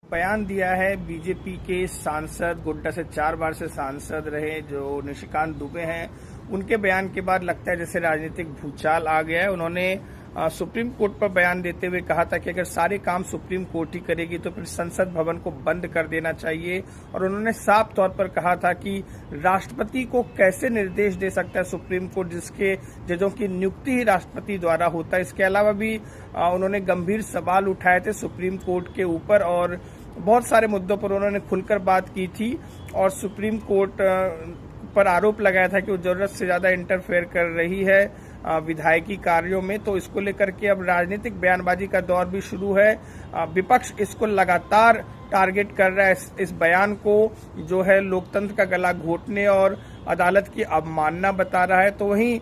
बयान दिया है बीजेपी के सांसद, गोड्डा से 4 बार से सांसद रहे जो निशिकांत दुबे हैं। उनके बयान के बाद लगता है जैसे राजनीतिक भूचाल आ गया है। उन्होंने सुप्रीम कोर्ट पर बयान देते हुए कहा था कि अगर सारे काम सुप्रीम कोर्ट ही करेगी तो फिर संसद भवन को बंद कर देना चाहिए। और उन्होंने साफ तौर पर कहा था कि राष्ट्रपति को कैसे निर्देश दे सकता है सुप्रीम कोर्ट, जिसके जजों की नियुक्ति ही राष्ट्रपति द्वारा होता है। इसके अलावा भी उन्होंने गंभीर सवाल उठाए थे सुप्रीम कोर्ट के ऊपर और बहुत सारे मुद्दों पर उन्होंने खुलकर बात की थी और सुप्रीम कोर्ट पर आरोप लगाया था कि वो जरूरत से ज्यादा इंटरफेयर कर रही है विधायकी कार्यों में। तो इसको लेकर के अब राजनीतिक बयानबाजी का दौर भी शुरू है। विपक्ष इसको लगातार टारगेट कर रहा है, इस बयान को जो है लोकतंत्र का गला घोटने और अदालत की अवमानना बता रहा है। तो वहीं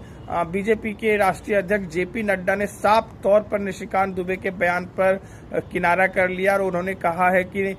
बीजेपी के राष्ट्रीय अध्यक्ष जेपी नड्डा ने साफ तौर पर निशिकांत दुबे के बयान पर किनारा कर लिया और उन्होंने कहा है कि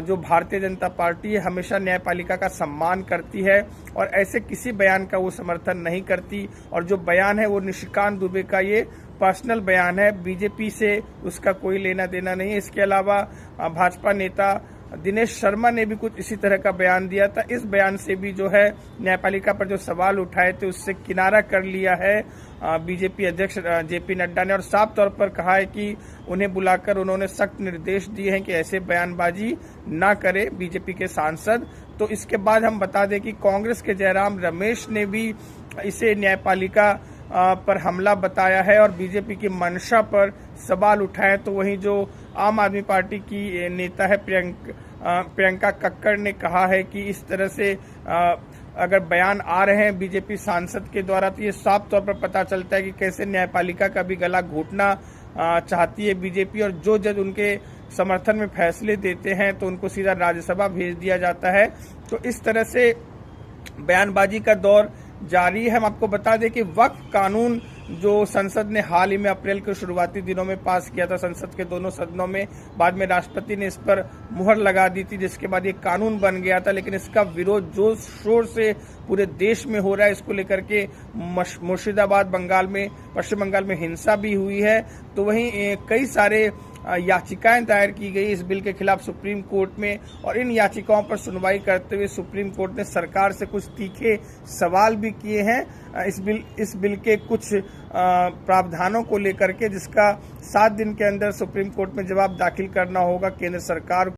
जो भारतीय जनता पार्टी है हमेशा न्यायपालिका का सम्मान करती है और ऐसे किसी बयान का वो समर्थन नहीं करती। और जो बयान है वो निशिकांत दुबे का ये पर्सनल बयान है, बीजेपी से उसका कोई लेना देना नहीं है। इसके अलावा भाजपा नेता दिनेश शर्मा ने भी कुछ इसी तरह का बयान दिया था। इस बयान से भी जो है न्यायपालिका पर जो सवाल उठाए थे उससे किनारा कर लिया है बीजेपी अध्यक्ष जेपी नड्डा ने और साफ तौर पर कहा है कि उन्हें बुलाकर उन्होंने सख्त निर्देश दिए हैं कि ऐसे बयानबाजी ना करे बीजेपी के सांसद। तो इसके बाद हम बता दें कि कांग्रेस के जयराम रमेश ने भी इसे न्यायपालिका पर हमला बताया है और बीजेपी की मंशा पर सवाल उठाए। तो वहीं जो आम आदमी पार्टी की नेता है प्रियंका कक्कड़ ने कहा है कि इस तरह से अगर बयान आ रहे हैं बीजेपी सांसद के द्वारा तो ये साफ तौर पर पता चलता है कि कैसे न्यायपालिका का भी गला घोटना चाहती है बीजेपी। और जो जज उनके समर्थन में फैसले देते हैं तो उनको सीधा राज्यसभा भेज दिया जाता है। तो इस तरह से बयानबाजी का दौर जारी है। हम आपको बता दें कि वक्फ कानून जो संसद ने हाल ही में अप्रैल के शुरुआती दिनों में पास किया था संसद के दोनों सदनों में, बाद में राष्ट्रपति ने इस पर मुहर लगा दी थी जिसके बाद ये कानून बन गया था। लेकिन इसका विरोध जोर शोर से पूरे देश में हो रहा है। इसको लेकर के मुर्शिदाबाद बंगाल में, पश्चिम बंगाल में हिंसा भी हुई है। तो वहीं कई सारे याचिकाएं दायर की गई इस बिल के खिलाफ सुप्रीम कोर्ट में और इन याचिकाओं पर सुनवाई करते हुए सुप्रीम कोर्ट ने सरकार से कुछ तीखे सवाल भी किए हैं इस बिल के कुछ प्रावधानों को लेकर के, जिसका 7 दिन के अंदर सुप्रीम कोर्ट में जवाब दाखिल करना होगा केंद्र सरकार को।